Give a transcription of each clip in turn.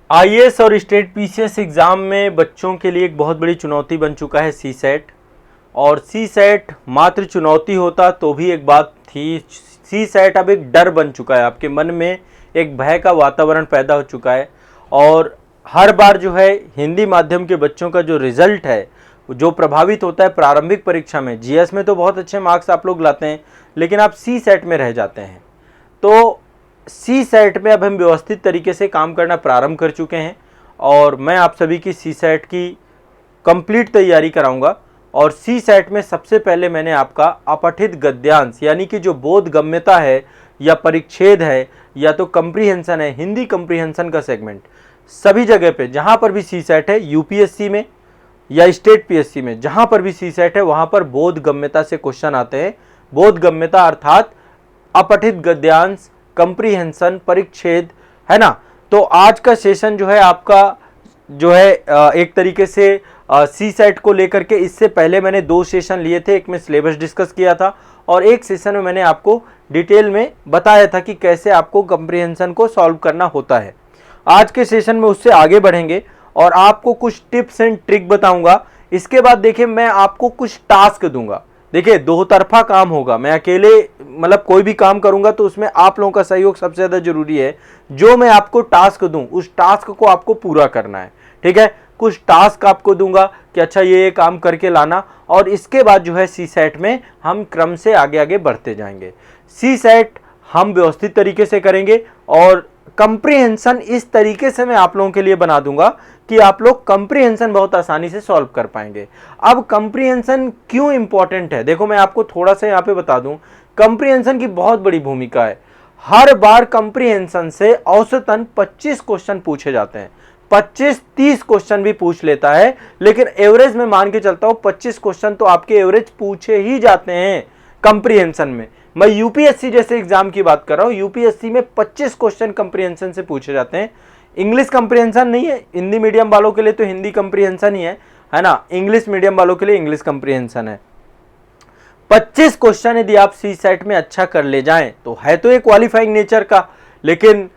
IAS और state PCS exam में बच्चों के लिए एक बहुत बड़ी चुनौती बन चुका है सी सेट। और सी सेट मात्र चुनौती होता तो भी एक बात थी, सी सेट अब एक डर बन चुका है, आपके मन में एक भय का वातावरण पैदा हो चुका है। और हर बार जो है हिंदी माध्यम के बच्चों का जो रिज़ल्ट है जो प्रभावित होता है प्रारंभिक परीक्षा में, जीएस में तो बहुत अच्छे मार्क्स आप लोग लाते हैं, लेकिन आप सी सेट में रह जाते हैं। तो सी सेट में अब हम व्यवस्थित तरीके से काम करना प्रारंभ कर चुके हैं और मैं आप सभी की सी सेट की कंप्लीट तैयारी कराऊंगा। और सी सेट में सबसे पहले मैंने आपका अपठित गद्यांश यानी कि जो बोधगम्यता है या परिच्छेद है या तो कंप्रीहेंशन है, हिंदी कंप्रीहेंशन का सेगमेंट, सभी जगह पे जहां पर भी सी सेट है, यूपीएससी में या स्टेट पीएससी में जहां पर भी सी सेट है वहां पर बोधगम्यता से क्वेश्चन आते हैं। बोधगम्यता अर्थात अपठित गद्यांश, कंप्रीहेंशन, परिच्छेद, है ना। तो आज का सेशन जो है आपका जो है एक तरीके से सी सेट को लेकर के, इससे पहले मैंने 2 सेशन लिए थे, एक में सिलेबस डिस्कस किया था और एक सेशन में मैंने आपको डिटेल में बताया था कि कैसे आपको कंप्रीहेंशन को सॉल्व करना होता है। आज के सेशन में उससे आगे बढ़ेंगे और आपको कुछ टिप्स एंड ट्रिक बताऊंगा। इसके बाद देखिए मैं आपको कुछ टास्क दूंगा। देखिए दो तरफा काम होगा, मैं अकेले मतलब कोई भी काम करूंगा तो उसमें आप लोगों का सहयोग सबसे ज़्यादा जरूरी है। जो मैं आपको टास्क दूं उस टास्क को आपको पूरा करना है, ठीक है। कुछ टास्क आपको दूंगा कि अच्छा ये काम करके लाना, और इसके बाद जो है सी सेट में हम क्रम से आगे आगे बढ़ते जाएंगे। सी सेट हम व्यवस्थित तरीके से करेंगे और कंप्रीहेंशन इस तरीके से मैं आप लोगों के लिए बना दूंगा कि आप लोग कंप्रीहेंशन बहुत आसानी से सॉल्व कर पाएंगे। अब कंप्रीहेंशन क्यों इंपॉर्टेंट है, देखो मैं आपको थोड़ा सा यहाँ पे बता दूं। कंप्रीहेंशन की बहुत बड़ी भूमिका है। हर बार कंप्रीहेंशन से औसतन 25 क्वेश्चन पूछे जाते हैं, 25-30 क्वेश्चन भी पूछ लेता है, लेकिन एवरेज में मान के चलता हूं 25 क्वेश्चन तो आपके एवरेज पूछे ही जाते हैं कंप्रीहेंशन में। मैं यूपीएससी जैसे एग्जाम की बात कर रहा हूं, यूपीएससी में 25 क्वेश्चन कंप्रीहेंशन से पूछे जाते हैं। इंग्लिश कंप्रीहेंशन नहीं है, हिंदी मीडियम वालों के लिए तो हिंदी कंप्रीहेंशन ही है ना। इंग्लिश मीडियम वालों के लिए इंग्लिश कंप्रीहेंशन है। 25 क्वेश्चन यदि आप सी सेट में अच्छा कर ले जाएं तो है तो ये क्वालिफाइंग नेचर का, लेकिन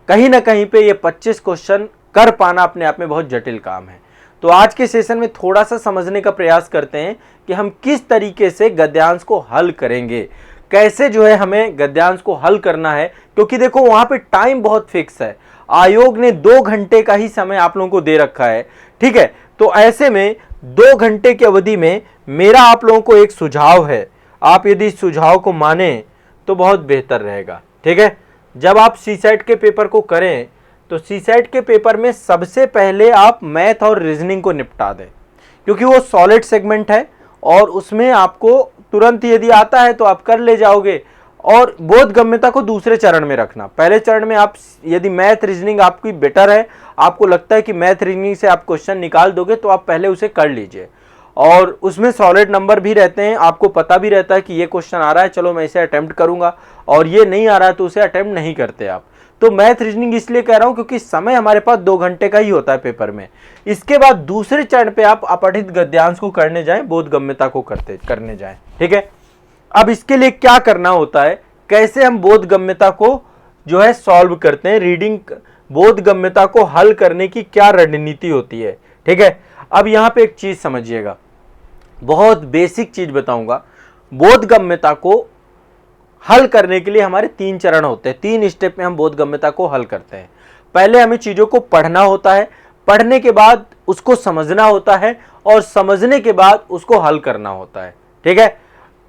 कहीं ना कहीं पे ये 25 क्वेश्चन कर पाना अपने आप में बहुत जटिल काम है। तो आज के सेशन में थोड़ा सा समझने का प्रयास करते हैं कि हम किस तरीके से गद्यांश को हल करेंगे, कैसे जो है हमें गद्यांश को हल करना है। क्योंकि देखो वहां पे टाइम बहुत फिक्स है, आयोग ने 2 घंटे का ही समय आप लोगों को दे रखा है, ठीक है। तो ऐसे में 2 घंटे की अवधि में मेरा आप लोगों को एक सुझाव है, आप यदि इस सुझाव को माने तो बहुत बेहतर रहेगा, ठीक है। जब आप सी सेट के पेपर को करें तो सी सेट के पेपर में सबसे पहले आप मैथ और रीजनिंग को निपटा दें, क्योंकि वो सॉलिड सेगमेंट है और उसमें आपको तुरंत यदि आता है तो आप कर ले जाओगे। और बोधगम्यता को दूसरे चरण में रखना, पहले चरण में आप यदि मैथ रीजनिंग आपकी बेटर है, आपको लगता है कि मैथ रीजनिंग से आप क्वेश्चन निकाल दोगे तो आप पहले उसे कर लीजिए। और उसमें सॉलिड नंबर भी रहते हैं, आपको पता भी रहता है कि ये क्वेश्चन आ रहा है, चलो मैं इसे अटेम्प्ट करूंगा, और ये नहीं आ रहा है तो उसे अटेम्प्ट नहीं करते आप। तो मैथ रीजनिंग इसलिए कह रहा हूं क्योंकि समय हमारे पास 2 घंटे का ही होता है पेपर में। इसके बाद दूसरे चरण पे आप अपठित गद्यांश को करने जाएं, बोधगम्यता को करने जाएं, ठीक है। अब इसके लिए क्या करना होता है, कैसे हम बोधगम्यता को जो है सॉल्व करते हैं, रीडिंग बोधगम्यता को हल करने की क्या रणनीति होती है, ठीक है। अब यहां पे एक चीज समझिएगा, बहुत बेसिक चीज बताऊंगा। बोधगम्यता को हल करने के लिए हमारे 3 चरण होते हैं, 3 स्टेप में हम बोधगम्यता को हल करते हैं। पहले हमें चीजों को पढ़ना होता है, पढ़ने के बाद उसको समझना होता है और समझने के बाद उसको हल करना होता है, ठीक है।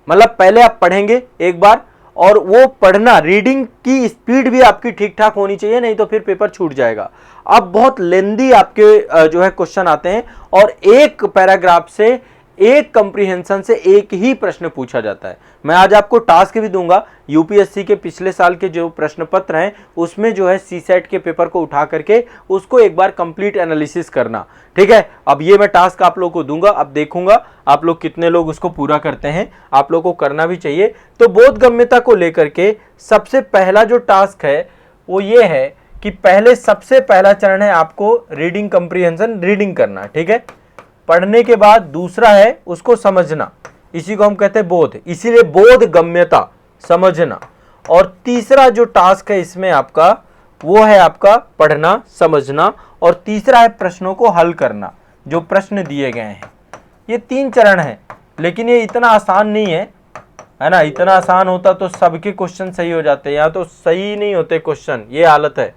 मतलब पहले आप पढ़ेंगे एक बार, और वो पढ़ना, रीडिंग की स्पीड भी आपकी ठीक ठाक होनी चाहिए, नहीं तो फिर पेपर छूट जाएगा। अब बहुत लेंदी आपके जो है क्वेश्चन आते हैं और एक पैराग्राफ से, एक कंप्रीहेंशन से एक ही प्रश्न पूछा जाता है। मैं आज आपको टास्क भी दूंगा, यूपीएससी के पिछले साल के जो प्रश्न पत्र हैं उसमें जो है सी सेट के पेपर को उठा करके उसको एक बार कंप्लीट एनालिसिस करना, ठीक है। अब ये मैं टास्क आप लोग को दूंगा, अब देखूंगा आप लोग कितने लोग उसको पूरा करते हैं, आप लोग को करना भी चाहिए। तो बोधगम्यता को लेकर के सबसे पहला जो टास्क है वो ये है कि पहले सबसे पहला चरण है आपको रीडिंग कंप्रीहेंशन, रीडिंग करना, ठीक है। पढ़ने के बाद दूसरा है उसको समझना, इसी को हम कहते हैं बोध, इसीलिए बोधगम्यता समझना। और तीसरा जो टास्क है इसमें आपका वो है आपका पढ़ना समझना, और तीसरा है प्रश्नों को हल करना जो प्रश्न दिए गए हैं। ये 3 चरण है, लेकिन ये इतना आसान नहीं है ना। इतना आसान होता तो सबके क्वेश्चन सही हो जाते, यहाँ तो सही नहीं होते क्वेश्चन, ये हालत है।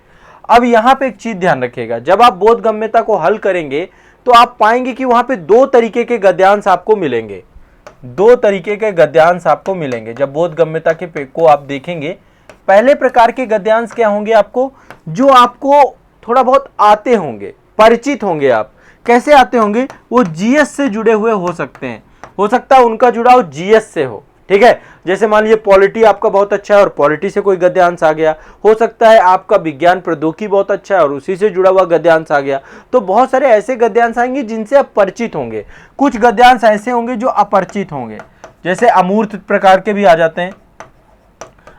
अब यहाँ पे एक चीज ध्यान रखिएगा, जब आप बोधगम्यता को हल करेंगे तो आप पाएंगे कि वहां पे 2 तरीके के गद्यांश आपको मिलेंगे। 2 तरीके के गद्यांश आपको मिलेंगे जब बोधगम्यता के को आप देखेंगे। पहले प्रकार के गद्यांश क्या होंगे आपको, जो आपको थोड़ा बहुत आते होंगे, परिचित होंगे आप। कैसे आते होंगे, वो जीएस से जुड़े हुए हो सकते हैं, हो सकता है उनका जुड़ाव जीएस से हो, ठीक है। जैसे मान लीजिए पॉलिटी आपका बहुत अच्छा है और पॉलिटी से कोई गद्यांश आ गया, हो सकता है आपका विज्ञान प्रौद्योगिकी बहुत अच्छा है और उसी से जुड़ा हुआ गद्यांश आ गया। तो बहुत सारे ऐसे गद्यांश आएंगे जिनसे आप परिचित होंगे। कुछ गद्यांश ऐसे होंगे जो अपरिचित होंगे, जैसे अमूर्त प्रकार के भी आ जाते हैं,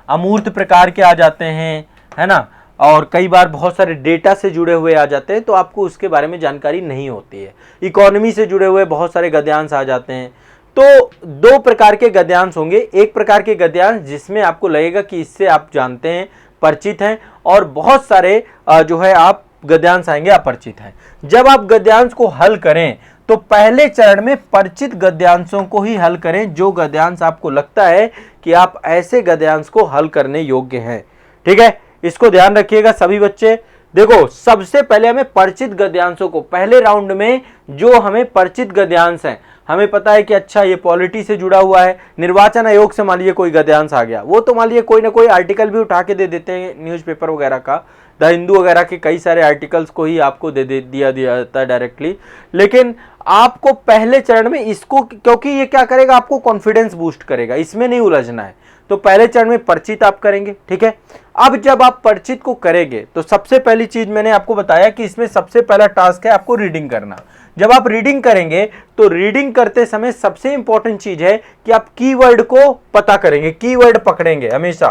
अमूर्त प्रकार के आ जाते हैं, है ना। और कई बार बहुत सारे डेटा से जुड़े हुए आ जाते हैं, तो आपको उसके बारे में जानकारी नहीं होती है। इकोनॉमी से जुड़े हुए बहुत सारे गद्यांश आ जाते हैं। तो 2 प्रकार के गद्यांश होंगे। एक प्रकार के गद्यांश जिसमें आपको लगेगा कि इससे आप जानते हैं, परिचित हैं, और बहुत सारे जो है आप गद्यांश आएंगे अपरिचित हैं। जब आप गद्यांश को हल करें तो पहले चरण में परिचित गद्यांशों को ही हल करें, जो गद्यांश आपको लगता है कि आप ऐसे गद्यांश को हल करने योग्य हैं, ठीक है। इसको ध्यान रखिएगा सभी बच्चे। देखो, सबसे पहले हमें परिचित गद्यांशों को, पहले राउंड में जो हमें परिचित गद्यांश हैं, हमें पता है कि अच्छा ये पॉलिटी से जुड़ा हुआ है, निर्वाचन आयोग से मान लीजिए कोई गद्यांश आ गया, वो तो मान लीजिए कोई ना कोई आर्टिकल भी उठा के दे देते हैं न्यूज़पेपर वगैरह का, द हिंदू वगैरह के कई सारे आर्टिकल्स को ही आपको दिया जाता है डायरेक्टली। लेकिन आपको पहले चरण में इसको, क्योंकि ये क्या करेगा, आपको कॉन्फिडेंस बूस्ट करेगा, इसमें नहीं उलझना है, तो पहले चरण में परिचित आप करेंगे, ठीक है। अब जब आप परिचित को करेंगे तो सबसे पहली चीज मैंने आपको बताया कि इसमें सबसे पहला टास्क है आपको रीडिंग करना। जब आप रीडिंग करेंगे तो रीडिंग करते समय सबसे इंपॉर्टेंट चीज है कि आप कीवर्ड को पता करेंगे, कीवर्ड पकड़ेंगे। हमेशा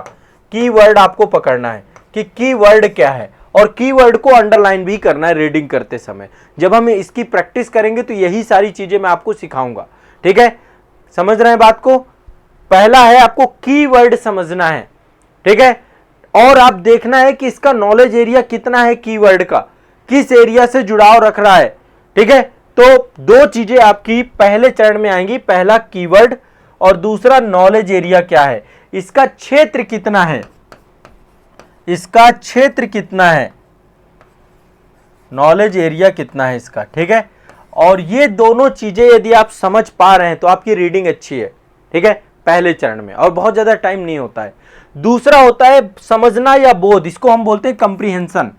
कीवर्ड आपको पकड़ना है कि कीवर्ड क्या है, और कीवर्ड को अंडरलाइन भी करना है रीडिंग करते समय। जब हम इसकी प्रैक्टिस करेंगे तो यही सारी चीजें मैं आपको सिखाऊंगा, ठीक है। समझ रहे हैं बात को। पहला है आपको कीवर्ड समझना है, ठीक है, और आप देखना है कि इसका नॉलेज एरिया कितना है, कीवर्ड का किस एरिया से जुड़ाव रख रहा है, ठीक है। तो 2 चीजें आपकी पहले चरण में आएंगी, पहला कीवर्ड और दूसरा नॉलेज एरिया क्या है, इसका क्षेत्र कितना है, इसका क्षेत्र कितना है, नॉलेज एरिया कितना है इसका, ठीक है। और ये दोनों चीजें यदि आप समझ पा रहे हैं तो आपकी रीडिंग अच्छी है, ठीक है, पहले चरण में, और बहुत ज्यादा टाइम नहीं होता है। दूसरा होता है समझना या बोध, इसको हम बोलते हैं कंप्रीहेंशन।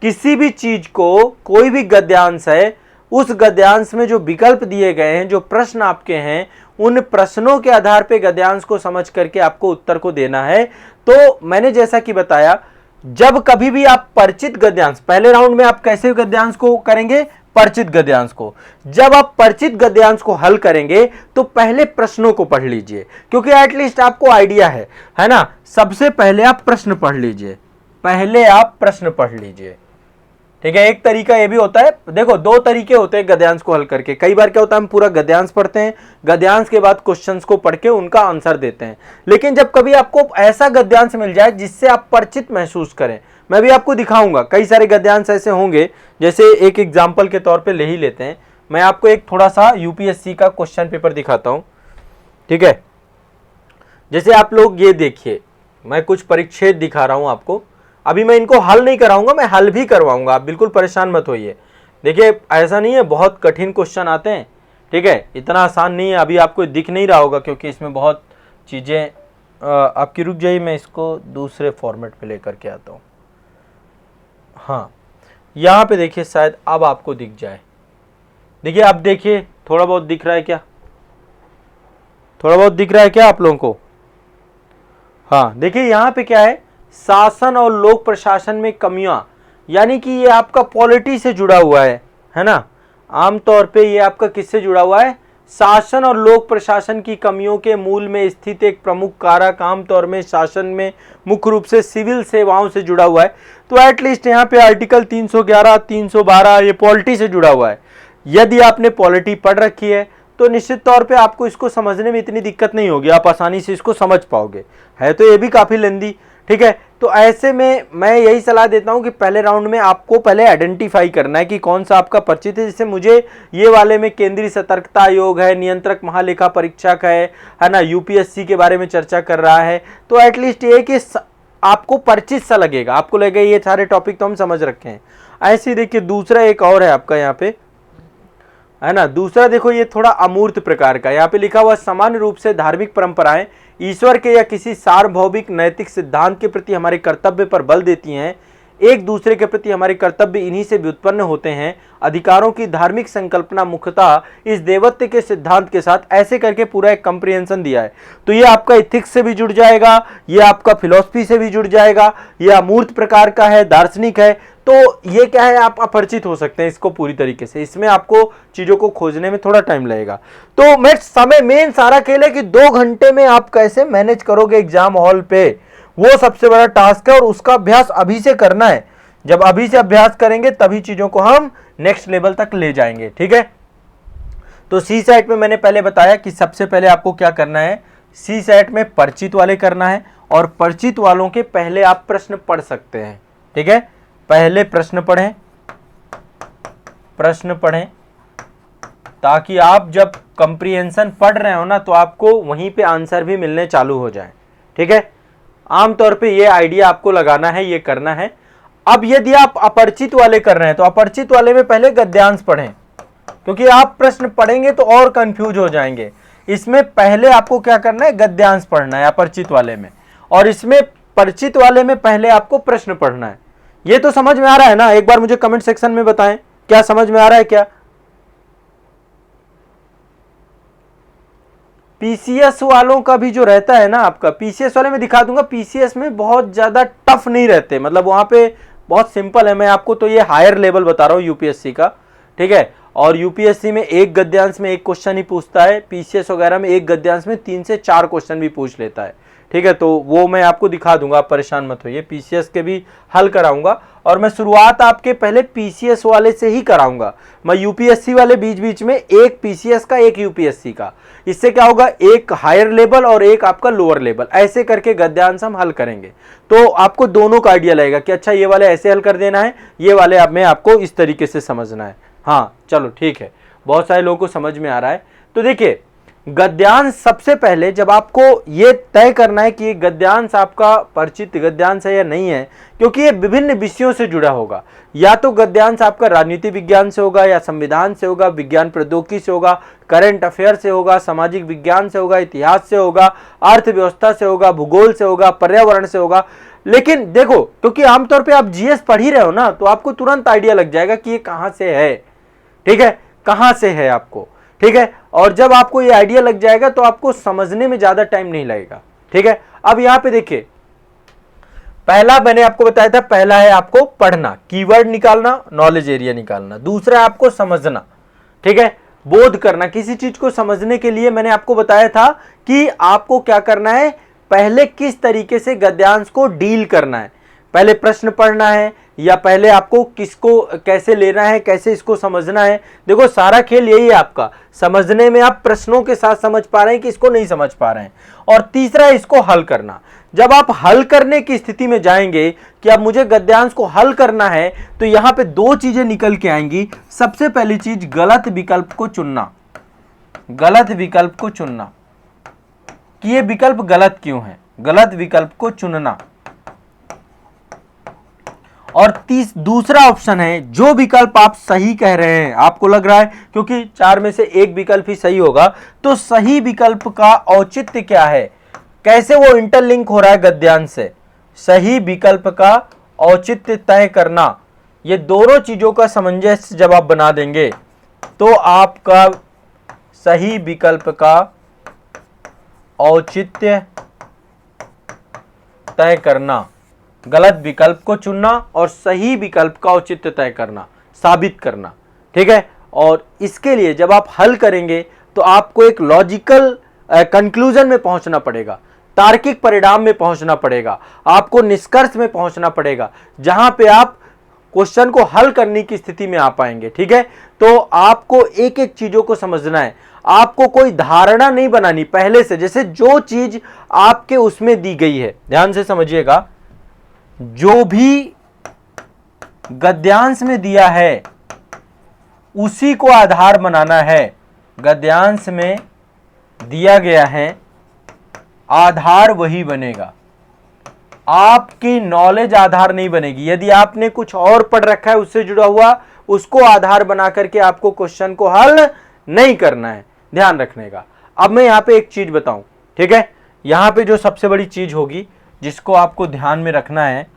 किसी भी चीज को, कोई भी गद्यांश है, उस गद्यांश में जो विकल्प दिए गए हैं, जो प्रश्न आपके हैं, उन प्रश्नों के आधार पे गद्यांश को समझ करके आपको उत्तर को देना है। तो मैंने जैसा कि बताया, जब कभी भी आप परिचित गद्यांश, पहले राउंड में आप कैसे गद्यांश को करेंगे, परिचित गद्यांश को। जब आप परिचित गद्यांश को हल करेंगे तो पहले प्रश्नों को पढ़ लीजिए, क्योंकि एटलीस्ट आपको आइडिया है ना। सबसे पहले आप प्रश्न पढ़ लीजिए, पहले आप प्रश्न पढ़ लीजिए, ठीक है। एक तरीका ये भी होता है, देखो 2 तरीके होते हैं गद्यांश को हल करके। कई बार क्या होता है, हम पूरा गद्यांश पढ़ते हैं, गद्यांश के बाद क्वेश्चंस को पढ़ के उनका आंसर देते हैं। लेकिन जब कभी आपको ऐसा गद्यांश मिल जाए जिससे आप परिचित महसूस करें, मैं भी आपको दिखाऊंगा कई सारे गद्यांश ऐसे होंगे। जैसे एक एग्जाम्पल के तौर पे ले ही लेते हैं, मैं आपको एक थोड़ा सा यूपीएससी का क्वेश्चन पेपर दिखाता हूं, ठीक है। जैसे आप लोग ये देखिए, मैं कुछ परिच्छेद दिखा रहा हूं आपको। अभी मैं इनको हल नहीं कराऊंगा, मैं हल भी करवाऊंगा, आप बिल्कुल परेशान मत होइए। देखिए, ऐसा नहीं है बहुत कठिन क्वेश्चन आते हैं, ठीक है, इतना आसान नहीं है। अभी आपको दिख नहीं रहा होगा क्योंकि इसमें बहुत चीज़ें, आपकी रुक जाइए, मैं इसको दूसरे फॉर्मेट पे लेकर के आता हूँ। हाँ, यहाँ पे देखिए, शायद अब आपको दिख जाए। देखिए, अब देखिए, थोड़ा बहुत दिख रहा है क्या, थोड़ा बहुत दिख रहा है क्या आप लोगों को? हाँ, देखिए यहाँ पे क्या है, शासन और लोक प्रशासन में कमियां, यानी कि ये आपका पॉलिटी से जुड़ा हुआ है ना। आमतौर पे ये आपका किससे जुड़ा हुआ है, शासन और लोक प्रशासन की कमियों के मूल में स्थित एक प्रमुख कारक आमतौर में शासन में मुख्य रूप से सिविल सेवाओं से जुड़ा हुआ है। तो एटलीस्ट यहाँ पे आर्टिकल 311, 312 ये पॉलिटी से जुड़ा हुआ है। यदि आपने पॉलिटी पढ़ रखी है तो निश्चित तौर पे आपको इसको समझने में इतनी दिक्कत नहीं होगी, आप आसानी से इसको समझ पाओगे। है तो ये भी काफ़ी लेंदी, ठीक है। तो ऐसे में मैं यही सलाह देता हूं कि पहले राउंड में आपको पहले आइडेंटिफाई करना है कि कौन सा आपका परिचित है। जैसे मुझे ये वाले में केंद्रीय सतर्कता आयोग है, नियंत्रक महालेखा परीक्षक है ना, यूपीएससी के बारे में चर्चा कर रहा है। तो एटलीस्ट ये कि आपको परिचित सा लगेगा, आपको लगेगा ये सारे टॉपिक तो हम समझ रखे हैं। ऐसे देखिए दूसरा एक और है आपका यहाँ पे, है ना, दूसरा देखो ये थोड़ा अमूर्त प्रकार का, यहाँ पे लिखा हुआ सामान्य रूप से धार्मिक परंपराएं ईश्वर के या किसी सार्वभौमिक नैतिक सिद्धांत के प्रति हमारे कर्तव्य पर बल देती हैं। एक दूसरे के प्रति हमारे कर्तव्य इन्हीं से व्युत्पन्न होते हैं। अधिकारों की धार्मिक संकल्पना मुख्यतः इस देवत्व के सिद्धांत के साथ, ऐसे करके पूरा एक कंप्रिहेंशन दिया है। तो ये आपका इथिक्स से भी जुड़ जाएगा, ये आपका फिलॉसफी से भी जुड़ जाएगा, ये अमूर्त प्रकार का है, दार्शनिक है। तो ये क्या है, आप अपरिचित हो सकते हैं इसको पूरी तरीके से, इसमें आपको चीजों को खोजने में थोड़ा टाइम लगेगा। तो मैं समय मेन सारा खेल है कि 2 घंटे में आप कैसे मैनेज करोगे एग्जाम हॉल पे, वो सबसे बड़ा टास्क है और उसका अभ्यास अभी से करना है। जब अभी से अभ्यास करेंगे तभी चीजों को हम नेक्स्ट लेवल तक ले जाएंगे, ठीक है। तो सी सेट में मैंने पहले बताया कि सबसे पहले आपको क्या करना है, सी सेट में परिचित वाले करना है, और परिचित वालों के पहले आप प्रश्न पढ़ सकते हैं, ठीक है। पहले प्रश्न पढ़ें ताकि आप जब कंप्रीहेंशन पढ़ रहे हो ना तो आपको वहीं पे आंसर भी मिलने चालू हो जाए, ठीक है। आमतौर पे ये आइडिया आपको लगाना है, ये करना है। अब यदि आप अपरिचित वाले कर रहे हैं तो अपरिचित वाले में पहले गद्यांश पढ़ें, क्योंकि आप प्रश्न पढ़ेंगे तो और कंफ्यूज हो जाएंगे। इसमें पहले आपको क्या करना है, गद्यांश पढ़ना है अपरिचित वाले में, और इसमें परिचित वाले में पहले आपको प्रश्न पढ़ना है। ये तो समझ में आ रहा है ना, एक बार मुझे कमेंट सेक्शन में बताएं क्या समझ में आ रहा है क्या। पीसीएस वालों का भी जो रहता है ना, आपका पीसीएस वाले में दिखा दूंगा, पीसीएस में बहुत ज्यादा टफ नहीं रहते, मतलब वहां पे बहुत सिंपल है। मैं आपको तो ये हायर लेवल बता रहा हूँ यूपीएससी का, ठीक है। और यूपीएससी में एक गद्यांश में एक क्वेश्चन ही पूछता है, पीसीएस वगैरह में एक गद्यांश में 3 से 4 क्वेश्चन भी पूछ लेता है, ठीक है। तो वो मैं आपको दिखा दूंगा, आप परेशान मत होइए, पीसीएस के भी हल कराऊंगा। और मैं शुरुआत आपके पहले पीसीएस वाले से ही कराऊंगा, मैं यूपीएससी वाले बीच बीच में एक पीसीएस का एक यूपीएससी का, इससे क्या होगा, एक हायर लेवल और एक आपका लोअर लेवल, ऐसे करके गद्यांश हम हल करेंगे। तो आपको दोनों का आइडिया लगेगा कि अच्छा ये वाले ऐसे हल कर देना है, ये वाले अब में आपको इस तरीके से समझना है। हाँ चलो ठीक है, बहुत सारे लोगों को समझ में आ रहा है। तो देखिए गद्यांश सबसे पहले जब आपको ये तय करना है कि ये गद्यांश आपका परिचित गद्यांश है या नहीं है, क्योंकि ये विभिन्न विषयों से जुड़ा होगा, या तो गद्यांश आपका राजनीति विज्ञान से होगा, या संविधान से होगा, विज्ञान प्रौद्योगिकी से होगा, करंट अफेयर से होगा, सामाजिक विज्ञान से होगा, इतिहास से होगा, अर्थव्यवस्था से होगा, भूगोल से होगा, पर्यावरण से होगा। लेकिन देखो क्योंकि आमतौर पर आप जीएस पढ़ ही रहे हो ना, तो आपको तुरंत आइडिया लग जाएगा कि ये कहाँ से है, ठीक है, कहाँ से है आपको, ठीक है। और जब आपको ये आइडिया लग जाएगा तो आपको समझने में ज्यादा टाइम नहीं लगेगा, ठीक है। अब यहां पे देखिए, पहला मैंने आपको बताया था, पहला है आपको पढ़ना, कीवर्ड निकालना, नॉलेज एरिया निकालना। दूसरा है आपको समझना, ठीक है, बोध करना। किसी चीज को समझने के लिए मैंने आपको बताया था कि आपको क्या करना है, पहले किस तरीके से गद्यांश को डील करना है, पहले प्रश्न पढ़ना है, या पहले आपको किसको कैसे लेना है, कैसे इसको समझना है। देखो सारा खेल यही है आपका, समझने में आप प्रश्नों के साथ समझ पा रहे हैं कि इसको नहीं समझ पा रहे हैं। और तीसरा है इसको हल करना। जब आप हल करने की स्थिति में जाएंगे कि अब मुझे गद्यांश को हल करना है, तो यहां पे 2 चीजें निकल के आएंगी। सबसे पहली चीज, गलत विकल्प को चुनना, गलत विकल्प को चुनना कि ये विकल्प गलत क्यों है, गलत विकल्प को चुनना। और दूसरा ऑप्शन है, जो विकल्प आप सही कह रहे हैं, आपको लग रहा है क्योंकि 4 में से एक विकल्प ही सही होगा, तो सही विकल्प का औचित्य क्या है, कैसे वो इंटरलिंक हो रहा है गद्यांश से, सही विकल्प का औचित्य तय करना। ये दोनों चीजों का सामंजस्य जब आप बना देंगे तो आपका सही विकल्प का औचित्य तय करना, गलत विकल्प को चुनना और सही विकल्प का औचित्य तय करना, साबित करना, ठीक है। और इसके लिए जब आप हल करेंगे तो आपको एक लॉजिकल कंक्लूजन में पहुंचना पड़ेगा, तार्किक परिणाम में पहुंचना पड़ेगा, आपको निष्कर्ष में पहुंचना पड़ेगा, जहां पे आप क्वेश्चन को हल करने की स्थिति में आ पाएंगे, ठीक है। तो आपको एक एक चीजों को समझना है, आपको कोई धारणा नहीं बनानी पहले से, जैसे जो चीज आपके उसमें दी गई है, ध्यान से समझिएगा, जो भी गद्यांश में दिया है उसी को आधार बनाना है। गद्यांश में दिया गया है, आधार वही बनेगा, आपकी नॉलेज आधार नहीं बनेगी। यदि आपने कुछ और पढ़ रखा है उससे जुड़ा हुआ, उसको आधार बना करके आपको क्वेश्चन को हल नहीं करना है, ध्यान रखने का। अब मैं यहां पे एक चीज बताऊं, ठीक है। यहां पे जो सबसे बड़ी चीज होगी जिसको आपको ध्यान में रखना है,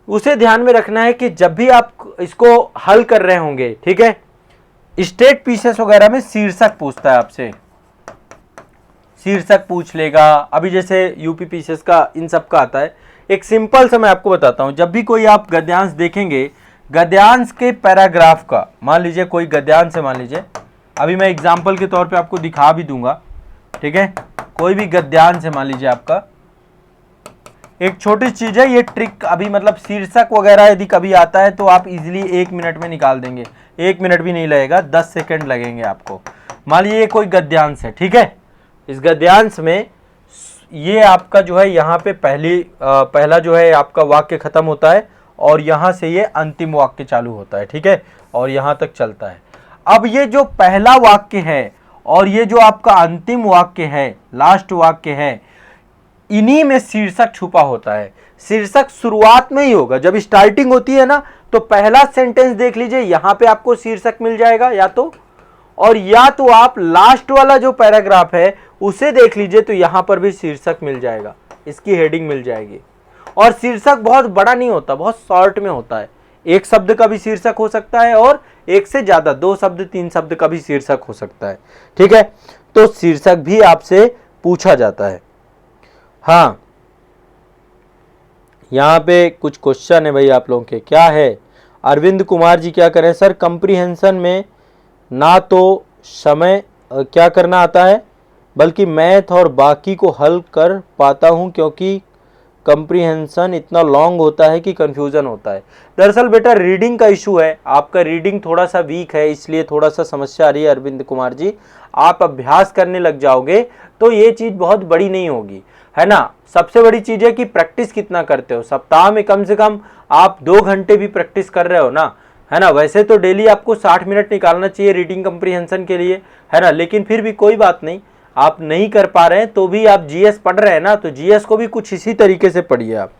उसे ध्यान में रखना है कि जब भी आप इसको हल कर रहे होंगे, ठीक है, स्टेट पीसीएस वगैरह में शीर्षक पूछता है आपसे, शीर्षक पूछ लेगा। अभी जैसे यूपी पीसीएस का इन सब का आता है। एक सिंपल सा मैं आपको बताता हूं, जब भी कोई आप गद्यांश देखेंगे, गद्यांश के पैराग्राफ का, मान लीजिए कोई गद्यांश है, मान लीजिए अभी मैं एग्जांपल के तौर पे आपको दिखा भी दूंगा, ठीक है। कोई भी गद्यांश है मान लीजिए आपका, एक छोटी चीज है ये ट्रिक, अभी मतलब शीर्षक वगैरह यदि कभी आता है तो आप इजीली 1 मिनट में निकाल देंगे। 1 मिनट भी नहीं लगेगा, 10 सेकंड लगेंगे आपको। मान लीजिए ये कोई गद्यांश है, ठीक है। इस गद्यांश में ये आपका जो है यहाँ पे पहला जो है आपका वाक्य खत्म होता है और यहाँ से ये अंतिम वाक्य चालू होता है, ठीक है, और यहाँ तक चलता है। अब ये जो पहला वाक्य है और ये जो आपका अंतिम वाक्य है, लास्ट वाक्य है, इन्हीं में शीर्षक छुपा होता है। शीर्षक शुरुआत में ही होगा, जब स्टार्टिंग होती है ना, तो पहला सेंटेंस देख लीजिए, यहां पे आपको शीर्षक मिल जाएगा या तो आप लास्ट वाला जो पैराग्राफ है उसे देख लीजिए, तो यहां पर भी शीर्षक मिल जाएगा, इसकी हेडिंग मिल जाएगी। और शीर्षक बहुत बड़ा नहीं होता, बहुत शॉर्ट में होता है। एक शब्द का भी शीर्षक हो सकता है और एक से ज्यादा, 2 शब्द 3 शब्द का भी शीर्षक हो सकता है, ठीक है। तो शीर्षक भी आपसे पूछा जाता है। हाँ, यहाँ पे कुछ क्वेश्चन है भाई आप लोगों के, क्या है? अरविंद कुमार जी क्या करें सर, कंप्रीहेंशन में ना तो समय क्या करना आता है, बल्कि मैथ और बाकी को हल कर पाता हूँ, क्योंकि कंप्रीहेंशन इतना लॉन्ग होता है कि कंफ्यूजन होता है। दरअसल बेटा रीडिंग का इशू है, आपका रीडिंग थोड़ा सा वीक है, इसलिए थोड़ा सा समस्या आ रही है अरविंद कुमार जी। आप अभ्यास करने लग जाओगे तो ये चीज़ बहुत बड़ी नहीं होगी, है ना। सबसे बड़ी चीज़ है कि प्रैक्टिस कितना करते हो। सप्ताह में कम से कम आप 2 घंटे भी प्रैक्टिस कर रहे हो ना, है ना। वैसे तो डेली आपको 60 मिनट निकालना चाहिए रीडिंग कंप्रीहेंशन के लिए, है ना, लेकिन फिर भी कोई बात नहीं, आप नहीं कर पा रहे हैं तो भी आप जीएस पढ़ रहे हैं ना, तो जीएस को भी कुछ इसी तरीके से पढ़िए आप।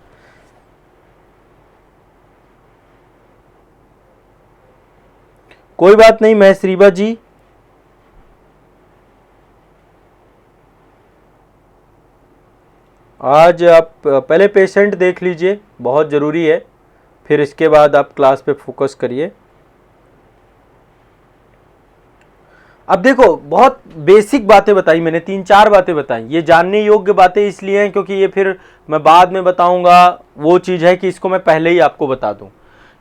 कोई बात नहीं महेश्रीबा जी, आज आप पहले पेशेंट देख लीजिए, बहुत ज़रूरी है, फिर इसके बाद आप क्लास पे फोकस करिए। अब देखो, बहुत बेसिक बातें बताई मैंने, 3-4 बातें बताई। ये जानने योग्य बातें इसलिए हैं क्योंकि ये फिर मैं बाद में बताऊंगा, वो चीज़ है कि इसको मैं पहले ही आपको बता दूं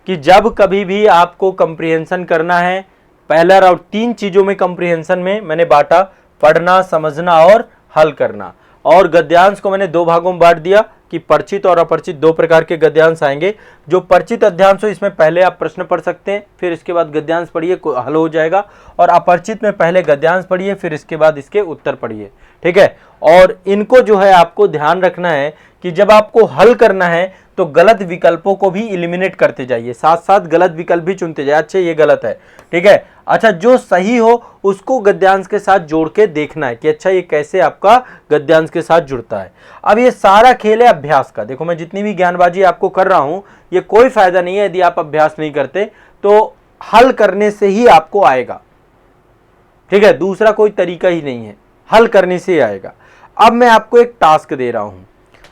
कि जब कभी भी आपको कंप्रीहेंशन करना है, पहला राउंड 3 चीज़ों में कंप्रीहेंशन में मैंने बांटा, पढ़ना, समझना और हल करना। और गद्यांश को मैंने 2 भागों में बांट दिया कि परिचित और अपरिचित 2 प्रकार के गद्यांश आएंगे। जो परिचित अध्यांश हो इसमें पहले आप प्रश्न पढ़ सकते हैं, फिर इसके बाद गद्यांश पढ़िए, हल हो जाएगा। और अपरिचित में पहले गद्यांश पढ़िए, फिर इसके बाद इसके उत्तर पढ़िए, ठीक है। और इनको जो है आपको ध्यान रखना है कि जब आपको हल करना है तो गलत विकल्पों को भी इलिमिनेट करते जाइए, साथ साथ गलत विकल्प भी चुनते जाइए। अच्छा ये गलत है, ठीक है, अच्छा जो सही हो उसको गद्यांश के साथ जोड़ के देखना है कि अच्छा ये कैसे आपका गद्यांश के साथ जुड़ता है। अब ये सारा खेल है अभ्यास का। देखो मैं जितनी भी ज्ञानबाजी आपको कर रहा हूं, ये कोई फायदा नहीं है यदि आप अभ्यास नहीं करते, तो हल करने से ही आपको आएगा, ठीक है, दूसरा कोई तरीका ही नहीं है, हल करने से ही आएगा। अब मैं आपको एक टास्क दे रहा हूं,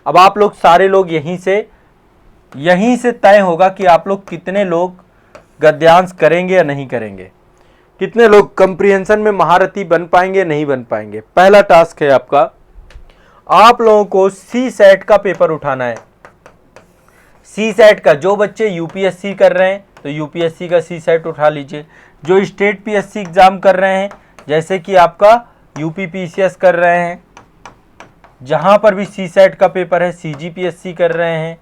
अब आप लोग सारे लोग यहीं से तय होगा कि आप लोग कितने लोग गद्यांश करेंगे या नहीं करेंगे, कितने लोग कंप्रीहेंशन में महारथी बन पाएंगे नहीं बन पाएंगे। पहला टास्क है आपका, आप लोगों को सी सेट का पेपर उठाना है। सी सेट का, जो बच्चे यूपीएससी कर रहे हैं तो यूपीएससी का सी सेट उठा लीजिए। जो स्टेट पीएससी एग्जाम कर रहे हैं, जैसे कि आपका यूपी पीसीएस कर रहे हैं, जहां पर भी सी सेट का पेपर है, सीजीपीएससी कर रहे हैं,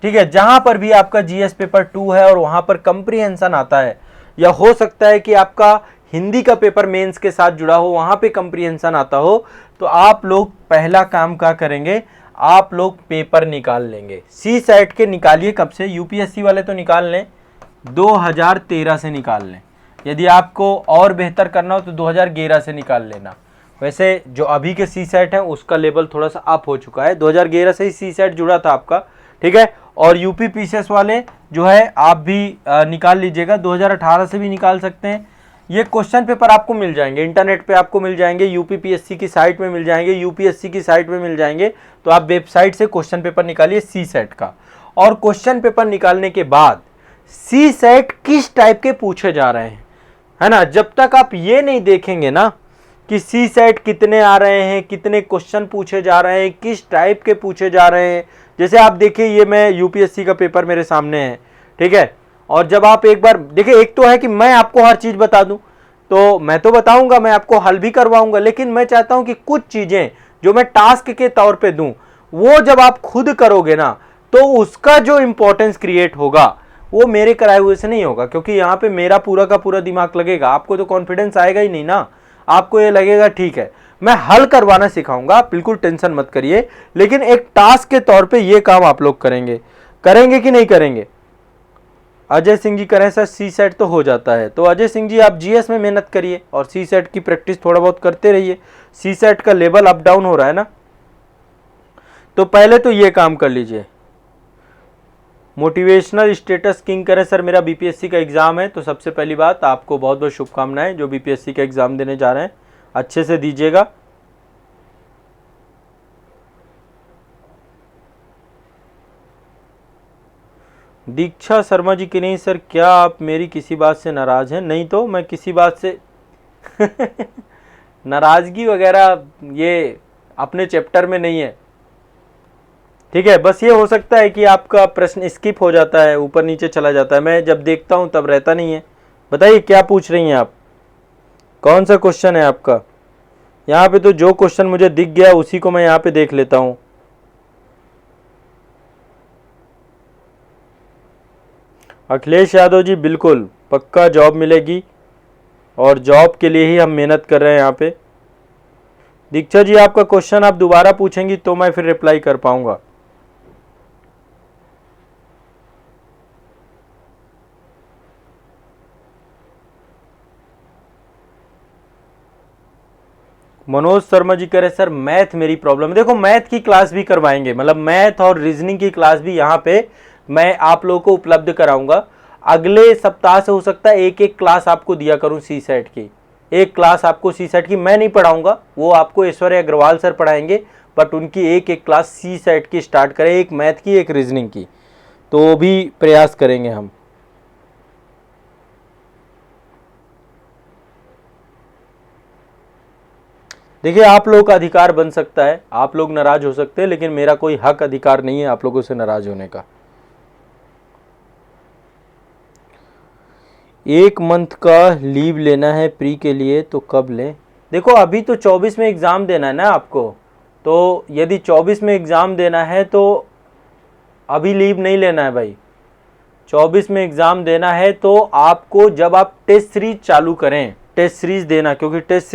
ठीक है, जहां पर भी आपका जीएस पेपर 2 है और वहां पर कंप्रीहेंशन आता है, या हो सकता है कि आपका हिंदी का पेपर मेंस के साथ जुड़ा हो, वहां पे कंप्रीहेंशन आता हो, तो आप लोग पहला काम क्या करेंगे, आप लोग पेपर निकाल लेंगे। सी सेट के निकालिए कब से, यूपीएससी वाले तो निकाल लें 2013 से निकाल लें, यदि आपको और बेहतर करना हो तो 2011 से निकाल लेना। वैसे जो अभी के सी सेट है उसका लेवल थोड़ा सा अप हो चुका है, 2011 से ही सी सेट जुड़ा था आपका, ठीक है। और यूपी पीसीएस वाले जो है आप भी निकाल लीजिएगा, 2018 से भी निकाल सकते हैं। ये क्वेश्चन पेपर आपको मिल जाएंगे, इंटरनेट पे आपको मिल जाएंगे, यूपीपीएससी की साइट में मिल जाएंगे, यूपीएससी की साइट में मिल जाएंगे। तो आप वेबसाइट से क्वेश्चन पेपर निकालिए सी सेट का, और क्वेश्चन पेपर निकालने के बाद सी सेट किस टाइप के पूछे जा रहे हैं, है ना, जब तक आप ये नहीं देखेंगे ना कि सी सेट कितने आ रहे हैं, कितने क्वेश्चन पूछे जा रहे हैं, किस टाइप के पूछे जा रहे हैं। जैसे आप देखिए ये मैं यूपीएससी का पेपर मेरे सामने है, ठीक है। और जब आप एक बार देखिए, एक तो है कि मैं आपको हर चीज बता दूं, तो मैं तो बताऊंगा, मैं आपको हल भी करवाऊंगा, लेकिन मैं चाहता हूं कि कुछ चीजें जो मैं टास्क के तौर पे दूं, वो जब आप खुद करोगे ना तो उसका जो इंपॉर्टेंस क्रिएट होगा वो मेरे कराए हुए से नहीं होगा, क्योंकि यहाँ पे मेरा पूरा का पूरा दिमाग लगेगा। आपको तो कॉन्फिडेंस आएगा ही नहीं ना, आपको ये लगेगा ठीक है मैं हल करवाना सिखाऊंगा, आप बिल्कुल टेंशन मत करिए। लेकिन एक टास्क के तौर पे ये काम आप लोग करेंगे कि नहीं करेंगे? अजय सिंह जी करें सर सी सेट तो हो जाता है, तो अजय सिंह जी आप जीएस में मेहनत करिए और सी सेट की प्रैक्टिस थोड़ा बहुत करते रहिए। सी सेट का लेवल अप डाउन हो रहा है ना, तो पहले तो ये काम कर लीजिए। मोटिवेशनल स्टेटस किंग करें सर, मेरा बीपीएससी का एग्जाम है, तो सबसे पहली बात आपको बहुत बहुत शुभकामनाएं, जो बीपीएससी का एग्जाम देने जा रहे हैं अच्छे से दीजिएगा। दीक्षा शर्मा जी की नहीं सर, क्या आप मेरी किसी बात से नाराज हैं? नहीं तो मैं किसी बात से नाराजगी वगैरह ये अपने चैप्टर में नहीं है, ठीक है। बस ये हो सकता है कि आपका प्रश्न स्किप हो जाता है, ऊपर नीचे चला जाता है, मैं जब देखता हूं तब रहता नहीं है। बताइए क्या पूछ रही हैं आप, कौन सा क्वेश्चन है आपका? यहाँ पे तो जो क्वेश्चन मुझे दिख गया उसी को मैं यहाँ पे देख लेता हूँ। अखिलेश यादव जी बिल्कुल पक्का जॉब मिलेगी, और जॉब के लिए ही हम मेहनत कर रहे हैं यहाँ पे। दीक्षा जी आपका क्वेश्चन आप दोबारा पूछेंगी तो मैं फिर रिप्लाई कर पाऊंगा। मनोज शर्मा जी कह रहे सर मैथ मेरी प्रॉब्लम है। देखो मैथ की क्लास भी करवाएंगे, मतलब मैथ और रीजनिंग की क्लास भी यहाँ पे मैं आप लोगों को उपलब्ध कराऊंगा। अगले सप्ताह से हो सकता है एक एक क्लास आपको दिया करूं सी सेट की, एक क्लास आपको सी सेट की मैं नहीं पढ़ाऊंगा, वो आपको ऐश्वर्या अग्रवाल सर पढ़ाएंगे, बट उनकी एक एक क्लास सी सेट की स्टार्ट करें, एक मैथ की एक रीजनिंग की, तो भी प्रयास करेंगे हम। देखिए आप लोगों का अधिकार बन सकता है, आप लोग नाराज हो सकते हैं, लेकिन मेरा कोई हक अधिकार नहीं है आप लोगों से नाराज होने का। एक मंथ का लीव लेना है प्री के लिए तो कब लें? देखो अभी तो 24 में एग्ज़ाम देना है ना आपको, तो यदि 24 में एग्ज़ाम देना है तो अभी लीव नहीं लेना है भाई। 24 में एग्ज़ाम देना है तो आपको जब आप टेस्ट सीरीज चालू करें, टेस्ट सीरीज देना, क्योंकि टेस्ट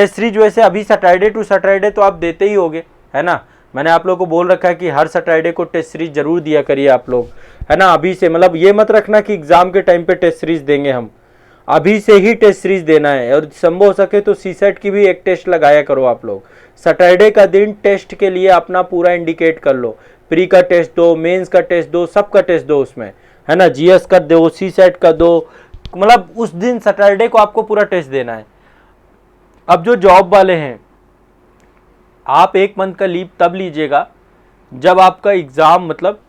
सीरीज वैसे अभी सैटरडे टू सैटरडे तो आप देते ही होगे, है ना। मैंने आप लोगों को बोल रखा है कि हर सैटरडे को टेस्ट सीरीज जरूर दिया करिए आप लोग, है ना। अभी से मतलब ये मत रखना कि एग्जाम के टाइम पे टेस्ट सीरीज देंगे, हम अभी से ही टेस्ट सीरीज देना है। और संभव हो सके तो सी सेट की भी एक टेस्ट लगाया करो आप लोग। सैटरडे का दिन टेस्ट के लिए अपना पूरा इंडिकेट कर लो, प्री का टेस्ट दो, मेंस का टेस्ट दो, सबका टेस्ट दो उसमें, है ना। जीएस का दो, सी सेट का दो, मतलब उस दिन सैटरडे को आपको पूरा टेस्ट देना है। अब जो जॉब वाले हैं, आप एक मंथ का लीव तब लीजिएगा जब आपका एग्ज़ाम, मतलब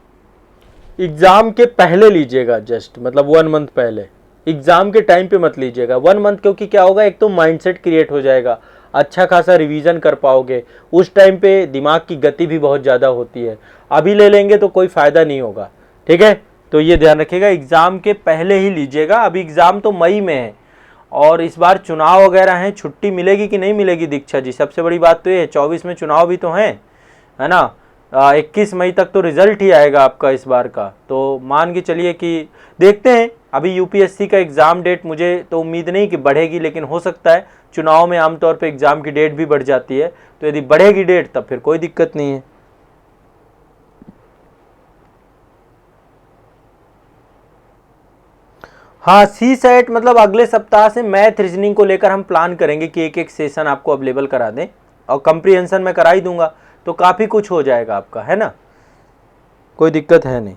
एग्ज़ाम के पहले लीजिएगा, जस्ट मतलब 1 मंथ पहले, एग्ज़ाम के टाइम पे मत लीजिएगा 1 मंथ, क्योंकि क्या होगा, एक तो माइंडसेट क्रिएट हो जाएगा, अच्छा खासा रिवीजन कर पाओगे, उस टाइम पे दिमाग की गति भी बहुत ज़्यादा होती है। अभी ले लेंगे तो कोई फ़ायदा नहीं होगा, ठीक है। तो ये ध्यान रखिएगा, एग्ज़ाम के पहले ही लीजिएगा। अभी एग्ज़ाम तो मई में है, और इस बार चुनाव वगैरह हैं, छुट्टी मिलेगी कि नहीं मिलेगी दीक्षा जी, सबसे बड़ी बात तो ये है 24 में चुनाव भी तो हैं, है ना। 21 मई तक तो रिजल्ट ही आएगा आपका इस बार का, तो मान के चलिए कि देखते हैं। अभी यूपीएससी का एग्ज़ाम डेट मुझे तो उम्मीद नहीं कि बढ़ेगी, लेकिन हो सकता है, चुनाव में आमतौर पे एग्ज़ाम की डेट भी बढ़ जाती है, तो यदि बढ़ेगी डेट तब फिर कोई दिक्कत नहीं है। हाँ, सी सेट मतलब अगले सप्ताह से मैथ रीजनिंग को लेकर हम प्लान करेंगे कि एक एक सेशन आपको अवेलेबल करा दें, और कंप्रीहेंशन में करा ही दूंगा, तो काफ़ी कुछ हो जाएगा आपका, है ना, कोई दिक्कत है नहीं।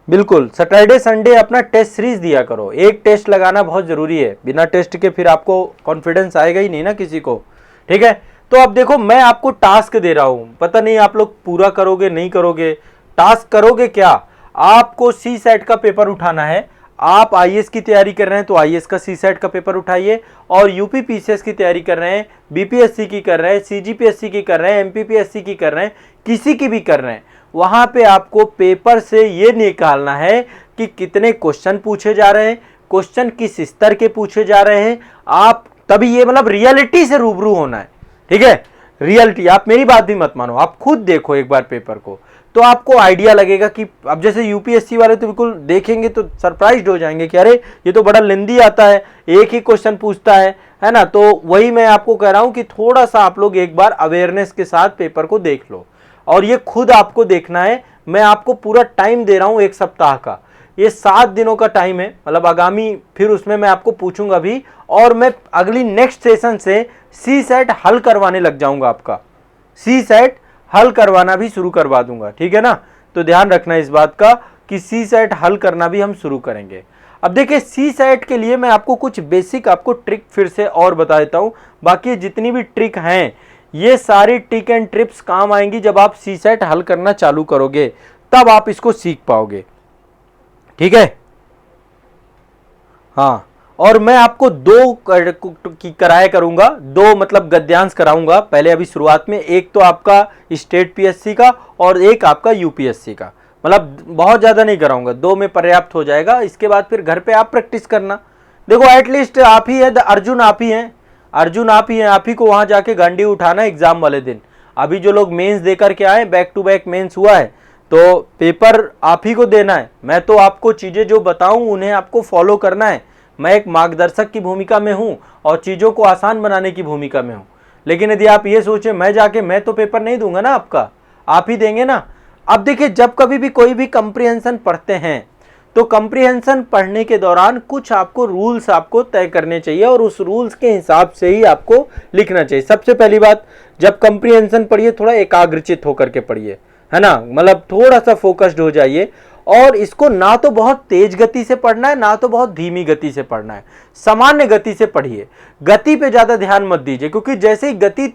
बिल्कुल, सैटरडे संडे अपना टेस्ट सीरीज दिया करो, एक टेस्ट लगाना बहुत ज़रूरी है, बिना टेस्ट के फिर आपको कॉन्फिडेंस आएगा ही नहीं ना किसी को, ठीक है। तो अब देखो, मैं आपको टास्क दे रहा हूँ, पता नहीं आप लोग पूरा करोगे नहीं करोगे। टास्क करोगे क्या, आपको सी सेट का पेपर उठाना है। आप आईएएस की तैयारी कर रहे हैं तो आईएएस का सी सेट का पेपर उठाइए, और यूपी पीसीएस की तैयारी कर रहे हैं, बीपीएससी की कर रहे हैं, सीजीपीएससी की कर रहे हैं, एमपीपीएससी की कर रहे हैं, किसी की भी कर रहे हैं, वहां पे आपको पेपर से ये निकालना है कि कितने क्वेश्चन पूछे जा रहे हैं, क्वेश्चन किस स्तर के पूछे जा रहे हैं। आप तभी ये मतलब रियलिटी से रूबरू होना है, ठीक है, रियलिटी। आप मेरी बात भी मत मानो, आप खुद देखो एक बार पेपर को, तो आपको आइडिया लगेगा कि अब जैसे यूपीएससी वाले तो बिल्कुल देखेंगे तो सरप्राइज्ड हो जाएंगे कि अरे ये तो बड़ा लेंदी आता है, एक ही क्वेश्चन पूछता है ना। तो वही मैं आपको कह रहा हूं कि थोड़ा सा आप लोग एक बार अवेयरनेस के साथ पेपर को देख लो, और ये खुद आपको देखना है। मैं आपको पूरा टाइम दे रहा हूं, एक सप्ताह का, ये 7 दिनों का टाइम है, मतलब आगामी, फिर उसमें मैं आपको पूछूंगा भी, और मैं अगली नेक्स्ट सेशन से सी सेट हल करवाने लग जाऊंगा, आपका सी सेट हल करवाना भी शुरू करवा दूंगा, ठीक है ना। तो ध्यान रखना इस बात का कि सी सेट हल करना भी हम शुरू करेंगे। अब देखिए, सी सेट के लिए मैं आपको कुछ बेसिक आपको ट्रिक फिर से और बता देता हूं। बाकी जितनी भी ट्रिक हैं, ये सारी ट्रिक एंड ट्रिप्स काम आएंगी जब आप सी सेट हल करना चालू करोगे, तब आप इसको सीख पाओगे, ठीक है। हाँ, और मैं आपको 2 की कराया करूंगा, 2 मतलब गद्यांश कराऊंगा पहले अभी शुरुआत में। एक तो आपका स्टेट पीएससी का और एक आपका यूपीएससी का, मतलब बहुत ज़्यादा नहीं कराऊंगा, 2 में पर्याप्त हो जाएगा। इसके बाद फिर घर पे आप प्रैक्टिस करना। देखो, एटलीस्ट आप ही है, अर्जुन आप ही हैं, अर्जुन आप ही हैं, आप ही को वहाँ जाके गांडी उठाना एग्जाम वाले दिन। अभी जो लोग मेंस देकर के आए, बैक टू बैक मेंस हुआ है, तो पेपर आप ही को देना है। मैं तो आपको चीज़ें जो बताऊं उन्हें आपको फॉलो करना है। मैं एक मार्गदर्शक की भूमिका में हूं और चीज़ों को आसान बनाने की भूमिका में हूं। लेकिन यदि आप ये सोचें मैं तो पेपर नहीं दूंगा ना आपका, आप ही देंगे ना। अब देखिए, जब कभी भी कोई भी कंप्रीहेंशन पढ़ते हैं तो कंप्रीहेंशन पढ़ने के दौरान कुछ आपको रूल्स आपको तय करने चाहिए, और उस रूल्स के हिसाब से ही आपको लिखना चाहिए। सबसे पहली बात, जब कंप्रीहेंशन पढ़िए थोड़ा एकाग्रचित होकर के पढ़िए, है ना, मतलब थोड़ा सा फोकस्ड हो जाइए। और इसको ना तो बहुत तेज गति से पढ़ना है, ना तो बहुत धीमी गति से पढ़ना है, सामान्य गति से पढ़िए। गति पे ज्यादा ध्यान मत दीजिए, क्योंकि जैसे ही गति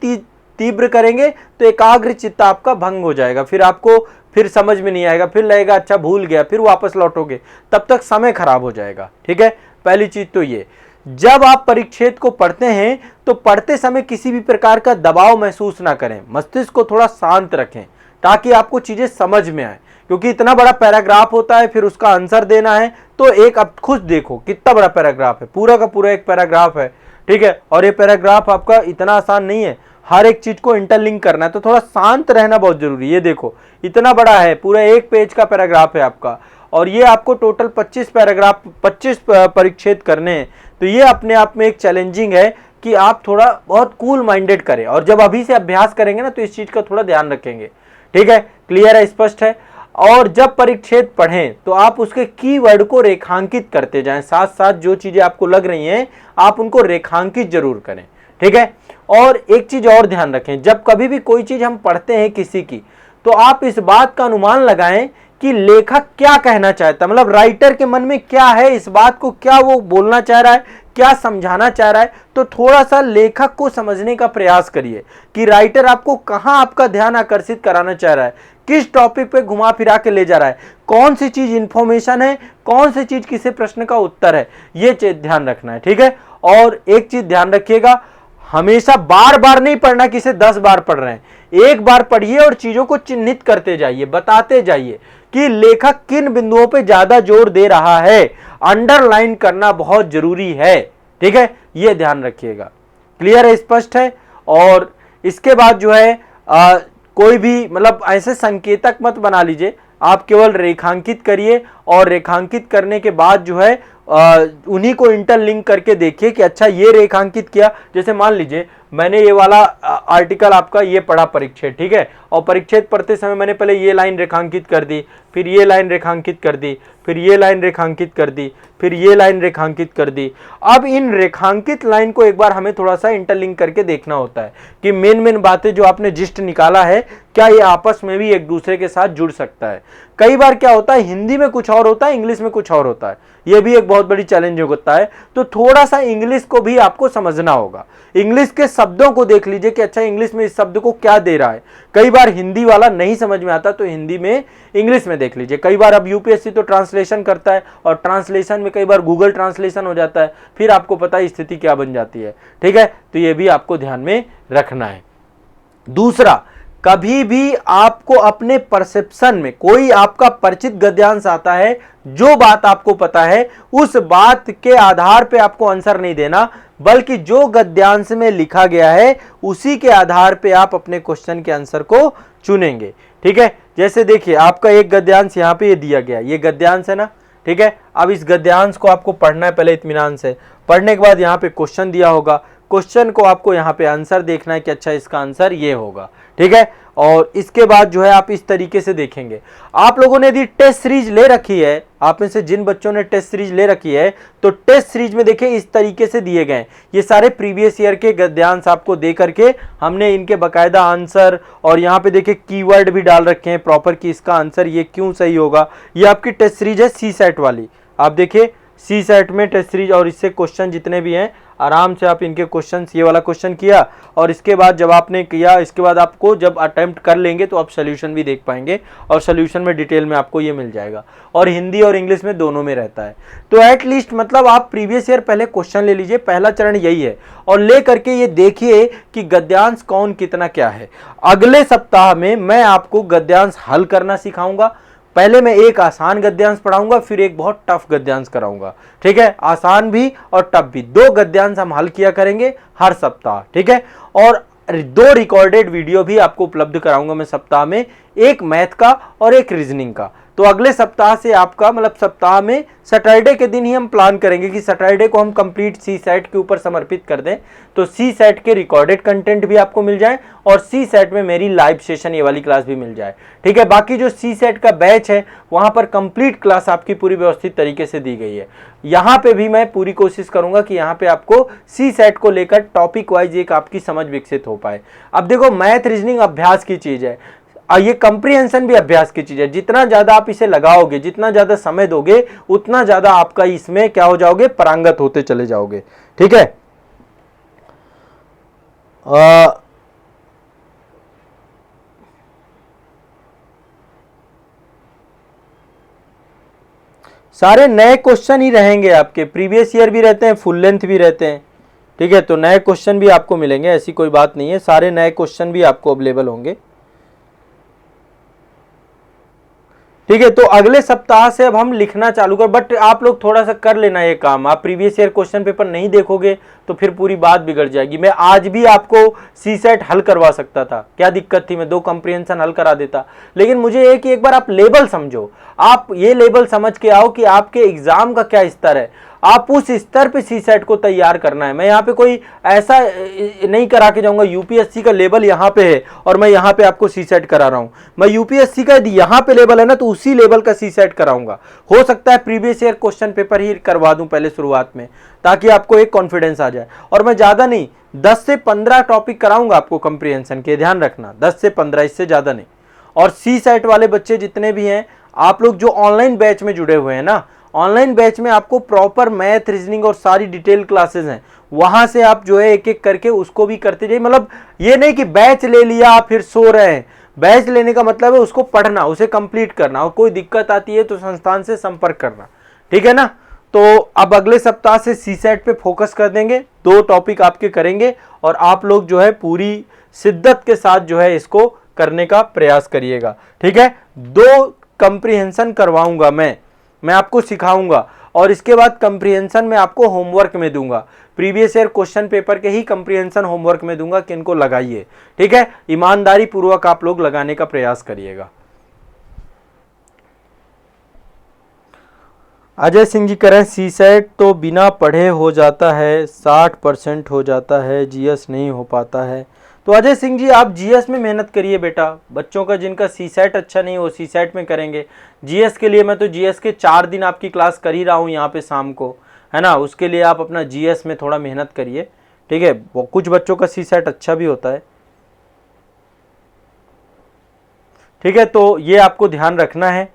तीव्र करेंगे तो एकाग्र चित्त आपका भंग हो जाएगा, फिर आपको फिर समझ में नहीं आएगा, फिर लगेगा अच्छा भूल गया, फिर वापस लौटोगे, तब तक समय खराब हो जाएगा, ठीक है। पहली चीज तो ये, जब आप परिच्छेद को पढ़ते हैं तो पढ़ते समय किसी भी प्रकार का दबाव महसूस ना करें, मस्तिष्क को थोड़ा शांत रखें ताकि आपको चीजें समझ में आए। क्योंकि इतना बड़ा पैराग्राफ होता है, फिर उसका आंसर देना है, तो एक अब खुद देखो कितना बड़ा पैराग्राफ है, पूरा का पूरा एक पैराग्राफ है, ठीक है। और ये पैराग्राफ आपका इतना आसान नहीं है, हर एक चीज को इंटरलिंक करना है, तो थोड़ा शांत रहना बहुत जरूरी है। ये देखो इतना बड़ा है, पूरा 1 पेज का पैराग्राफ है आपका, और ये आपको टोटल 25 पैराग्राफ 25 परिच्छेद करने हैं। तो ये अपने आप में एक चैलेंजिंग है कि आप थोड़ा बहुत कूल माइंडेड करें, और जब अभी से अभ्यास करेंगे ना तो इस चीज का थोड़ा ध्यान रखेंगे, ठीक है। क्लियर है, स्पष्ट है। और जब परिच्छेद पढ़ें तो आप उसके कीवर्ड को रेखांकित करते जाएं, साथ साथ जो चीजें आपको लग रही हैं आप उनको रेखांकित जरूर करें, ठीक है। और एक चीज और ध्यान रखें, जब कभी भी कोई चीज हम पढ़ते हैं किसी की, तो आप इस बात का अनुमान लगाएं कि लेखक क्या कहना चाहता है, मतलब राइटर के मन में क्या है, इस बात को क्या वो बोलना चाह रहा है, क्या समझाना चाह रहा है। तो थोड़ा सा लेखक को समझने का प्रयास करिए कि राइटर आपको कहां आपका ध्यान आकर्षित कराना चाह रहा है, किस टॉपिक पे घुमा फिरा के ले जा रहा है, कौन सी चीज इंफॉर्मेशन है, कौन सी चीज किसी प्रश्न का उत्तर है, ये चीज ध्यान रखना है, ठीक है। और एक चीज ध्यान रखिएगा, हमेशा बार बार नहीं पढ़ना कि इसे 10 बार पढ़ रहे हैं, एक बार पढ़िए और चीजों को चिन्हित करते जाइए, बताते जाइए कि लेखक किन बिंदुओं पे ज्यादा जोर दे रहा है, अंडरलाइन करना बहुत जरूरी है, ठीक है, ये ध्यान रखिएगा। क्लियर है, स्पष्ट है। और इसके बाद जो है कोई भी मतलब ऐसे संकेतक मत बना लीजिए, आप केवल रेखांकित करिए, और रेखांकित करने के बाद जो है उन्हीं को इंटरलिंक करके देखिए कि अच्छा ये रेखांकित किया, जैसे मान लीजिए मैंने ये वाला आर्टिकल आपका ये पढ़ा परिच्छेद, ठीक है, और परिच्छेद पढ़ते समय मैंने पहले ये लाइन रेखांकित कर दी, फिर ये लाइन रेखांकित कर दी, फिर ये लाइन रेखांकित कर दी, फिर ये लाइन रेखांकित कर दी। अब इन रेखांकित लाइन को एक बार हमें थोड़ा सा इंटरलिंक करके देखना होता है कि मेन बातें जो आपने जिस्ट निकाला है क्या ये आपस में भी एक दूसरे के साथ जुड़ सकता है। कई बार क्या होता है, हिंदी में कुछ और होता है, इंग्लिश में कुछ और होता है, ये भी एक बहुत बड़ी चैलेंज होता है। तो थोड़ा सा इंग्लिश को भी आपको समझना होगा, इंग्लिश के शब्दों को देख लीजिए कि अच्छा इंग्लिश में इस शब्द को क्या दे रहा है। कई बार हिंदी वाला नहीं समझ में आता तो हिंदी में इंग्लिश में देख लीजिए। कई बार अब यूपीएससी तो ट्रांसलेशन करता है और ट्रांसलेशन में कई बार गूगल ट्रांसलेशन हो जाता है, फिर आपको पता है स्थिति क्या बन जाती है, ठीक है। तो ये भी आपको ध्यान में रखना है। दूसरा, कभी भी आपको अपने परसेप्शन में कोई आपका परिचित गद्यांश आता है, जो बात आपको पता है उस बात के आधार पे आपको आंसर नहीं देना, बल्कि जो गद्यांश में लिखा गया है उसी के आधार पे आप अपने क्वेश्चन के आंसर को चुनेंगे, ठीक है। जैसे देखिए आपका एक गद्यांश यहाँ पे ये दिया गया, ये गद्यांश है ना, ठीक है। अब इस गद्यांश को आपको पढ़ना है पहले इत्मीनान से, पढ़ने के बाद यहाँ पे क्वेश्चन दिया होगा, क्वेश्चन को आपको यहाँ पे आंसर देखना है कि अच्छा इसका आंसर ये होगा, ठीक है। और इसके बाद जो है आप इस तरीके से देखेंगे। आप लोगों ने यदि टेस्ट सीरीज ले रखी है, आप में से जिन बच्चों ने टेस्ट सीरीज ले रखी है, तो टेस्ट सीरीज में देखिए इस तरीके से दिए गए ये सारे प्रीवियस ईयर के गद्यांश आपको दे करके हमने इनके बकायदा आंसर, और यहाँ पे देखिए कीवर्ड भी डाल रखे हैं प्रॉपर कि इसका आंसर ये क्यों सही होगा। ये आपकी टेस्ट सीरीज है सी सेट वाली, आप देखिए सी सेट में टेस्ट सीरीज, और इससे क्वेश्चन जितने भी हैं आराम से आप इनके क्वेश्चन, ये वाला क्वेश्चन किया और इसके बाद जब आपने किया, इसके बाद आपको जब अटेम्प्ट कर लेंगे तो आप सोल्यूशन भी देख पाएंगे, और सोल्यूशन में डिटेल में आपको ये मिल जाएगा, और हिंदी और इंग्लिश में दोनों में रहता है। तो एट लीस्ट मतलब आप प्रीवियस ईयर पहले क्वेश्चन ले लीजिए, पहला चरण यही है, और ले करके ये देखिए कि गद्यांश कौन कितना क्या है। अगले सप्ताह में मैं आपको गद्यांश हल करना सिखाऊंगा। पहले मैं एक आसान गद्यांश पढ़ाऊंगा, फिर एक बहुत टफ गद्यांश कराऊंगा, ठीक है। आसान भी और टफ भी, दो गद्यांश हम हल किया करेंगे हर सप्ताह, ठीक है। और दो रिकॉर्डेड वीडियो भी आपको उपलब्ध कराऊंगा मैं सप्ताह में, एक मैथ का और एक रीजनिंग का। तो अगले सप्ताह से आपका मतलब सप्ताह में सैटरडे के दिन ही हम प्लान करेंगे कि सैटरडे को हम कंप्लीट सी सेट के ऊपर समर्पित कर दें, तो सी सेट के रिकॉर्डेड कंटेंट भी आपको मिल जाए और सी सेट में मेरी लाइव सेशन ये वाली क्लास भी मिल जाए, ठीक है। बाकी जो सी सेट का बैच है वहां पर कंप्लीट क्लास आपकी पूरी व्यवस्थित तरीके से दी गई है। यहाँ पे भी मैं पूरी कोशिश करूंगा कि यहाँ पे आपको सी सेट को लेकर टॉपिक वाइज एक आपकी समझ विकसित हो पाए। अब देखो मैथ रीजनिंग अभ्यास की चीज है, ये कंप्रीहेंशन भी अभ्यास की चीज है। जितना ज्यादा आप इसे लगाओगे, जितना ज्यादा समय दोगे, उतना ज्यादा आपका इसमें क्या हो जाओगे, पारंगत होते चले जाओगे, ठीक है। सारे नए क्वेश्चन ही रहेंगे आपके, प्रीवियस ईयर भी रहते हैं, फुल लेंथ भी रहते हैं, ठीक है। तो नए क्वेश्चन भी आपको मिलेंगे, ऐसी कोई बात नहीं है, सारे नए क्वेश्चन भी आपको अवेलेबल होंगे, ठीक है। तो अगले सप्ताह से अब हम लिखना चालू कर, बट आप लोग थोड़ा सा कर लेना ये काम। आप प्रीवियस ईयर क्वेश्चन पेपर नहीं देखोगे तो फिर पूरी बात बिगड़ जाएगी। मैं आज भी आपको सी सेट हल करवा सकता था, क्या दिक्कत थी, मैं 2 कंप्रीहेंशन हल करा देता, लेकिन मुझे ये कि एक बार आप लेवल समझो, आप ये लेवल समझ के आओ कि आपके एग्जाम का क्या स्तर है, आप उस स्तर पे सी सेट को तैयार करना है। मैं यहाँ पे कोई ऐसा नहीं करा के जाऊंगा यूपीएससी का लेवल यहाँ पे है और मैं यहाँ पे आपको सी सेट करा रहा हूँ। मैं यूपीएससी का यदि यहाँ पे लेवल है ना तो उसी लेवल का सी सेट कराऊंगा। हो सकता है प्रीवियस ईयर क्वेश्चन पेपर ही करवा दूं पहले शुरुआत में, ताकि आपको एक कॉन्फिडेंस आ जाए। और मैं ज्यादा नहीं, 10 से 15 टॉपिक कराऊंगा आपको कंप्रीहेंशन के, ध्यान रखना 10 से 15, इससे ज्यादा नहीं। और सी सेट वाले बच्चे जितने भी हैं, आप लोग जो ऑनलाइन बैच में जुड़े हुए हैं ना, ऑनलाइन बैच में आपको प्रॉपर मैथ रीजनिंग और सारी डिटेल क्लासेस हैं, वहां से आप जो है एक एक करके उसको भी करते जाइए। मतलब ये नहीं कि बैच ले लिया फिर सो रहे हैं, बैच लेने का मतलब है उसको पढ़ना, उसे कंप्लीट करना, और कोई दिक्कत आती है तो संस्थान से संपर्क करना, ठीक है ना। तो अब अगले सप्ताह से सी सेट पे फोकस कर देंगे, 2 टॉपिक आपके करेंगे और आप लोग जो है पूरी शिद्दत के साथ जो है इसको करने का प्रयास करिएगा, ठीक है। 2 कंप्रीहेंशन करवाऊंगा मैं आपको सिखाऊंगा, और इसके बाद कंप्रीहेंशन में आपको होमवर्क में दूंगा, प्रीवियस ईयर क्वेश्चन पेपर के ही कंप्रीहेंशन होमवर्क में दूंगा कि इनको लगाइए, ठीक है। ईमानदारी पूर्वक आप लोग लगाने का प्रयास करिएगा। अजय सिंह जी करें सी सेट तो बिना पढ़े हो जाता है, 60% हो जाता है, जीएस नहीं हो पाता है। तो अजय सिंह जी आप जीएस में मेहनत करिए बेटा, बच्चों का जिनका सी सेट अच्छा नहीं हो सी सेट में करेंगे। जीएस के लिए मैं तो जीएस के 4 दिन आपकी क्लास कर ही रहा हूँ यहाँ पे शाम को, है ना। उसके लिए आप अपना जीएस में थोड़ा मेहनत करिए, ठीक है। वो कुछ बच्चों का सी सेट अच्छा भी होता है, ठीक है। तो ये आपको ध्यान रखना है।